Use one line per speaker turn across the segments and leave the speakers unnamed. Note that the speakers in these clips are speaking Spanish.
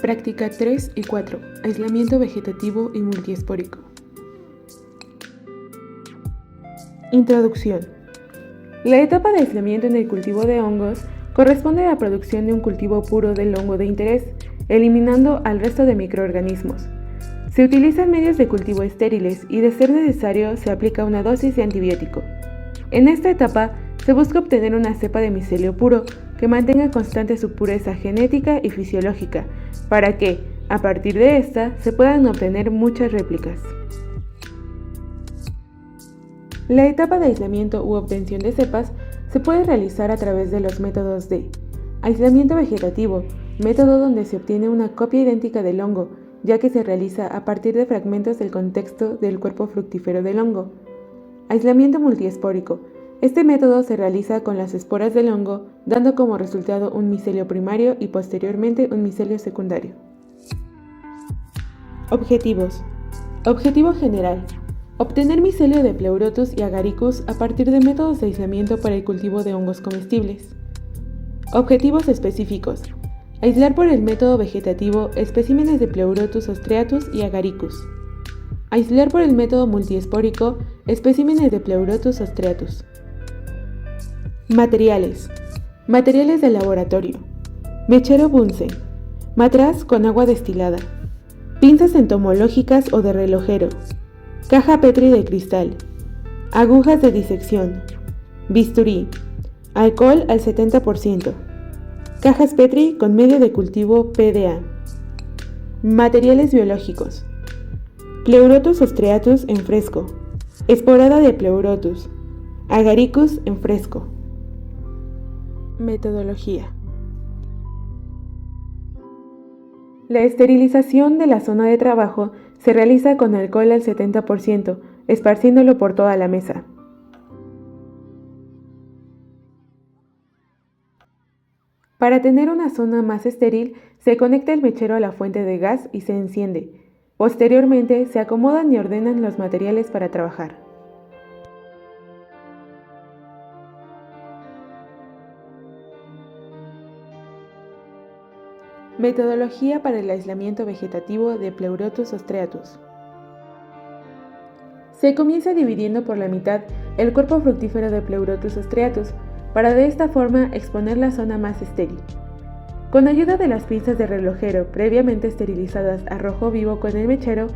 Práctica 3 y 4. Aislamiento vegetativo y multiespórico. Introducción. La etapa de aislamiento en el cultivo de hongos corresponde a la producción de un cultivo puro del hongo de interés, eliminando al resto de microorganismos. Se utilizan medios de cultivo estériles y, de ser necesario, se aplica una dosis de antibiótico. En esta etapa se busca obtener una cepa de micelio puro que mantenga constante su pureza genética y fisiológica, para que, a partir de esta, se puedan obtener muchas réplicas. La etapa de aislamiento u obtención de cepas se puede realizar a través de los métodos de aislamiento vegetativo, método donde se obtiene una copia idéntica del hongo, ya que se realiza a partir de fragmentos del contexto del cuerpo fructífero del hongo. Aislamiento multiespórico. Este método se realiza con las esporas del hongo, dando como resultado un micelio primario y posteriormente un micelio secundario. Objetivos. Objetivo general. Obtener micelio de Pleurotus y Agaricus a partir de métodos de aislamiento para el cultivo de hongos comestibles. Objetivos específicos. Aislar por el método vegetativo especímenes de Pleurotus ostreatus y Agaricus. Aislar por el método multiespórico especímenes de Pleurotus ostreatus. Materiales. Materiales de laboratorio. Mechero Bunsen. Matraz con agua destilada. Pinzas entomológicas o de relojero. Caja Petri de cristal. Agujas de disección. Bisturí. Alcohol al 70%. Cajas Petri con medio de cultivo PDA. Materiales biológicos. Pleurotus ostreatus en fresco. Esporada de Pleurotus. Agaricus en fresco. Metodología. La esterilización de la zona de trabajo se realiza con alcohol al 70%, esparciéndolo por toda la mesa. Para tener una zona más estéril, se conecta el mechero a la fuente de gas y se enciende. Posteriormente, se acomodan y ordenan los materiales para trabajar. Metodología para el aislamiento vegetativo de Pleurotus ostreatus. Se comienza dividiendo por la mitad el cuerpo fructífero de Pleurotus ostreatus, para de esta forma exponer la zona más estéril. Con ayuda de las pinzas de relojero previamente esterilizadas a rojo vivo con el mechero,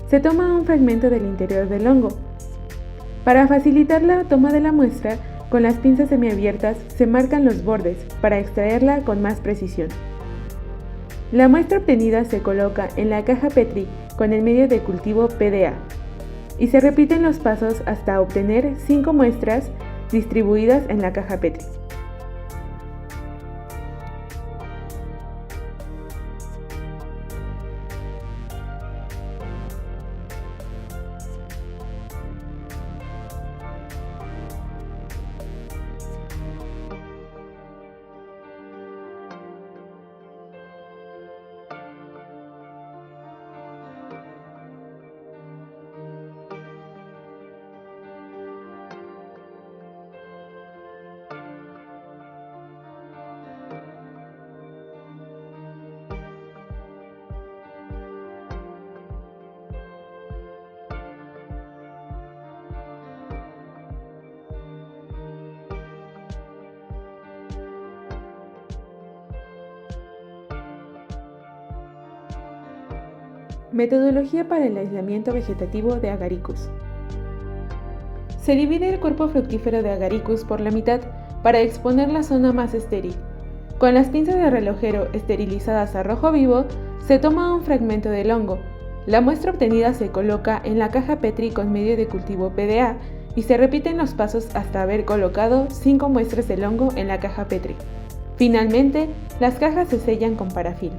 se toma un fragmento del interior del hongo. Para facilitar la toma de la muestra, con las pinzas semiabiertas se marcan los bordes para extraerla con más precisión. La muestra obtenida se coloca en la caja Petri con el medio de cultivo PDA y se repiten los pasos hasta obtener 5 muestras distribuidas en la caja Petri. Metodología para el aislamiento vegetativo de Agaricus. Se divide el cuerpo fructífero de Agaricus por la mitad para exponer la zona más estéril. Con las pinzas de relojero esterilizadas a rojo vivo, se toma un fragmento del hongo. La muestra obtenida se coloca en la caja Petri con medio de cultivo PDA y se repiten los pasos hasta haber colocado 5 muestras del hongo en la caja Petri. Finalmente, las cajas se sellan con parafilm.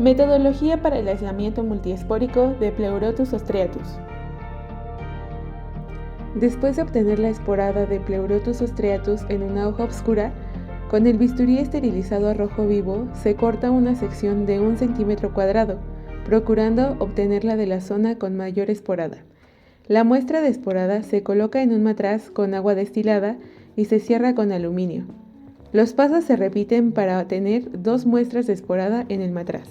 Metodología para el aislamiento multiespórico de Pleurotus ostreatus. Después de obtener la esporada de Pleurotus ostreatus en una hoja oscura, con el bisturí esterilizado a rojo vivo se corta una sección de 1 centímetro cuadrado, procurando obtenerla de la zona con mayor esporada. La muestra de esporada se coloca en un matraz con agua destilada y se cierra con aluminio. Los pasos se repiten para tener 2 muestras de esporada en el matraz.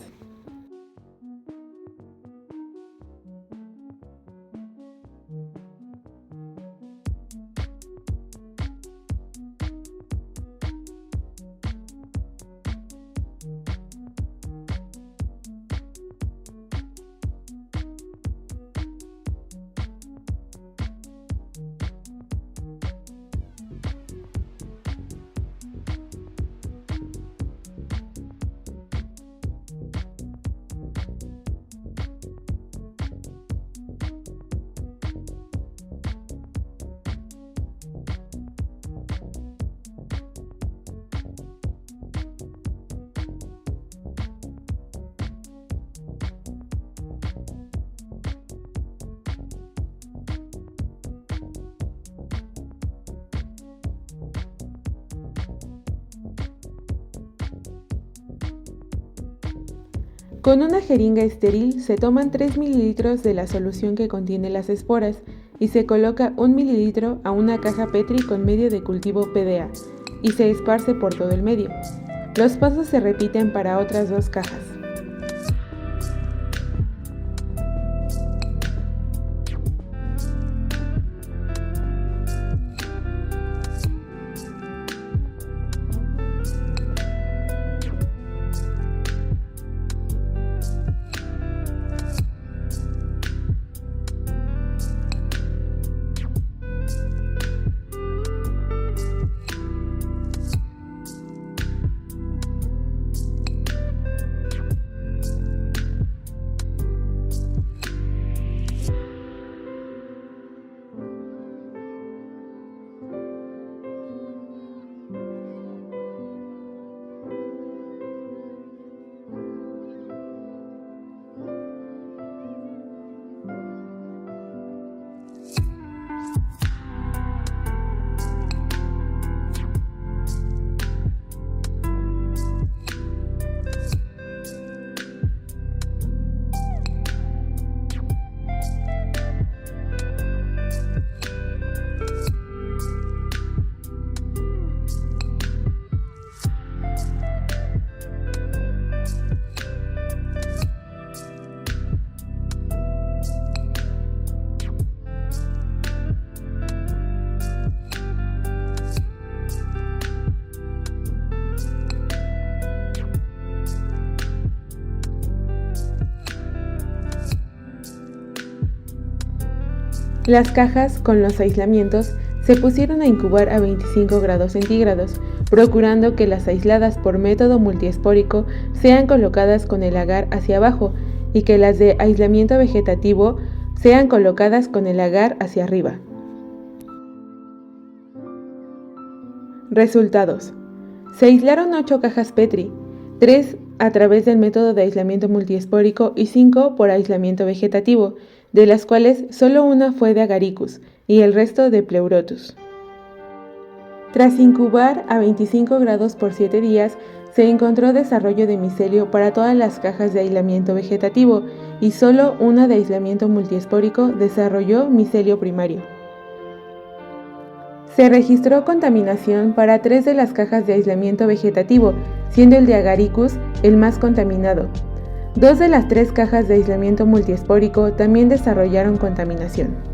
Con una jeringa estéril se toman 3 mililitros de la solución que contiene las esporas y se coloca 1 mililitro a una caja Petri con medio de cultivo PDA y se esparce por todo el medio. Los pasos se repiten para otras 2 cajas. Las cajas con los aislamientos se pusieron a incubar a 25 grados centígrados, procurando que las aisladas por método multiespórico sean colocadas con el agar hacia abajo y que las de aislamiento vegetativo sean colocadas con el agar hacia arriba. Resultados. Se aislaron 8 cajas Petri, 3 a través del método de aislamiento multiespórico y 5 por aislamiento vegetativo, de las cuales solo una fue de Agaricus y el resto de Pleurotus. Tras incubar a 25 grados por 7 días, se encontró desarrollo de micelio para todas las cajas de aislamiento vegetativo y solo una de aislamiento multiespórico desarrolló micelio primario. Se registró contaminación para 3 de las cajas de aislamiento vegetativo, siendo el de Agaricus el más contaminado. 2 de las 3 cajas de aislamiento multiespórico también desarrollaron contaminación.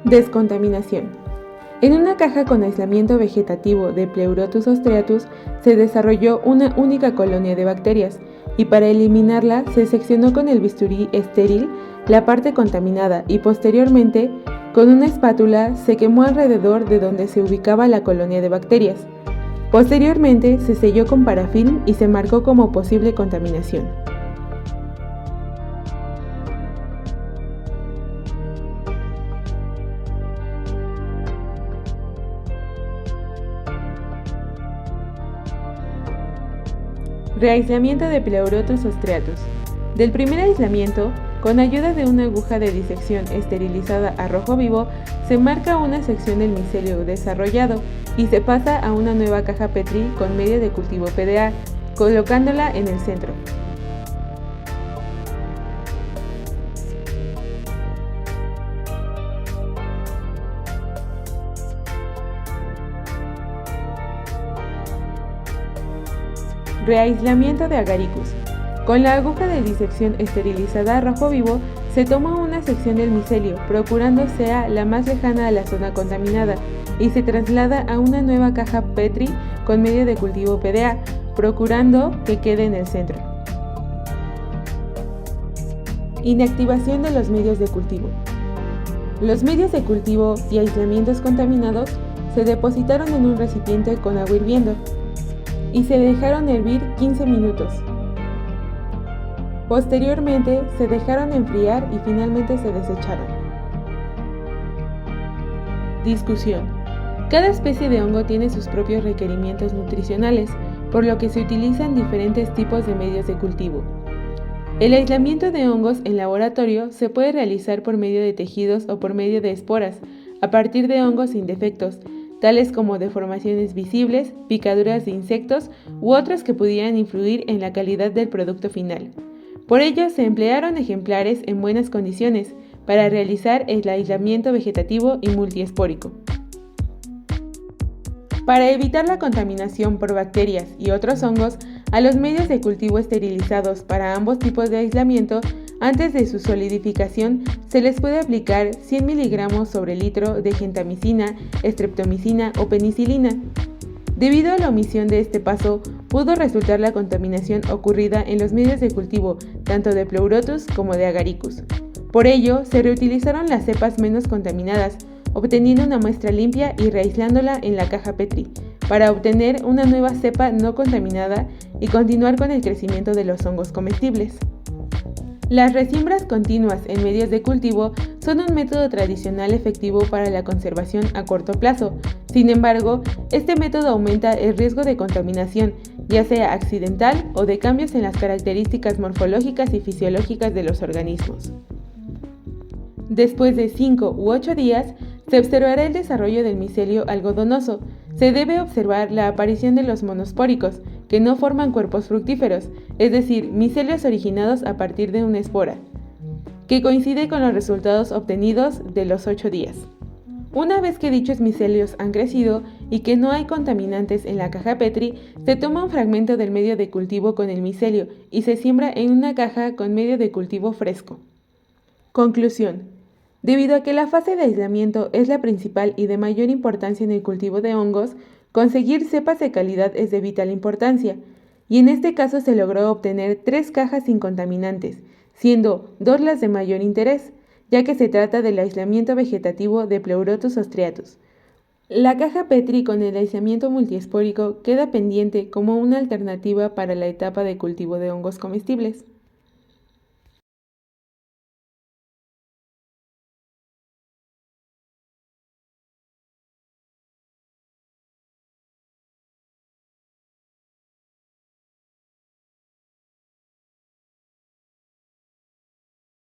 Descontaminación. En una caja con aislamiento vegetativo de Pleurotus ostreatus se desarrolló una única colonia de bacterias y para eliminarla se seccionó con el bisturí estéril la parte contaminada y posteriormente con una espátula se quemó alrededor de donde se ubicaba la colonia de bacterias. Posteriormente se selló con parafilm y se marcó como posible contaminación. Reaislamiento de Pleurotus ostreatus. Del primer aislamiento, con ayuda de una aguja de disección esterilizada a rojo vivo, se marca una sección del micelio desarrollado y se pasa a una nueva caja Petri con medio de cultivo PDA, colocándola en el centro. Reaislamiento de Agaricus. Con la aguja de disección esterilizada a rojo vivo, se toma una sección del micelio, procurando sea la más lejana a la zona contaminada, y se traslada a una nueva caja Petri con medio de cultivo PDA, procurando que quede en el centro. Inactivación de los medios de cultivo. Los medios de cultivo y aislamientos contaminados se depositaron en un recipiente con agua hirviendo y se dejaron hervir 15 minutos. Posteriormente se dejaron enfriar y finalmente se desecharon. Discusión. Cada especie de hongo tiene sus propios requerimientos nutricionales, por lo que se utilizan diferentes tipos de medios de cultivo. El aislamiento de hongos en laboratorio se puede realizar por medio de tejidos o por medio de esporas, a partir de hongos sin defectos, tales como deformaciones visibles, picaduras de insectos u otras que pudieran influir en la calidad del producto final. Por ello, se emplearon ejemplares en buenas condiciones para realizar el aislamiento vegetativo y multiespórico. Para evitar la contaminación por bacterias y otros hongos, a los medios de cultivo esterilizados para ambos tipos de aislamiento, antes de su solidificación, se les puede aplicar 100 mg sobre litro de gentamicina, streptomicina o penicilina. Debido a la omisión de este paso, pudo resultar la contaminación ocurrida en los medios de cultivo tanto de Pleurotus como de Agaricus. Por ello, se reutilizaron las cepas menos contaminadas, obteniendo una muestra limpia y reaislándola en la caja Petri, para obtener una nueva cepa no contaminada y continuar con el crecimiento de los hongos comestibles. Las resiembras continuas en medios de cultivo son un método tradicional efectivo para la conservación a corto plazo. Sin embargo, este método aumenta el riesgo de contaminación, ya sea accidental o de cambios en las características morfológicas y fisiológicas de los organismos. Después de 5 u 8 días, se observará el desarrollo del micelio algodonoso. Se debe observar la aparición de los monospóricos, que no forman cuerpos fructíferos, es decir, micelios originados a partir de una espora, que coincide con los resultados obtenidos de los 8 días. Una vez que dichos micelios han crecido y que no hay contaminantes en la caja Petri, se toma un fragmento del medio de cultivo con el micelio y se siembra en una caja con medio de cultivo fresco. Conclusión. Debido a que la fase de aislamiento es la principal y de mayor importancia en el cultivo de hongos, conseguir cepas de calidad es de vital importancia, y en este caso se logró obtener 3 cajas sin contaminantes, siendo 2 las de mayor interés, ya que se trata del aislamiento vegetativo de Pleurotus ostreatus. La caja Petri con el aislamiento multiespórico queda pendiente como una alternativa para la etapa de cultivo de hongos comestibles.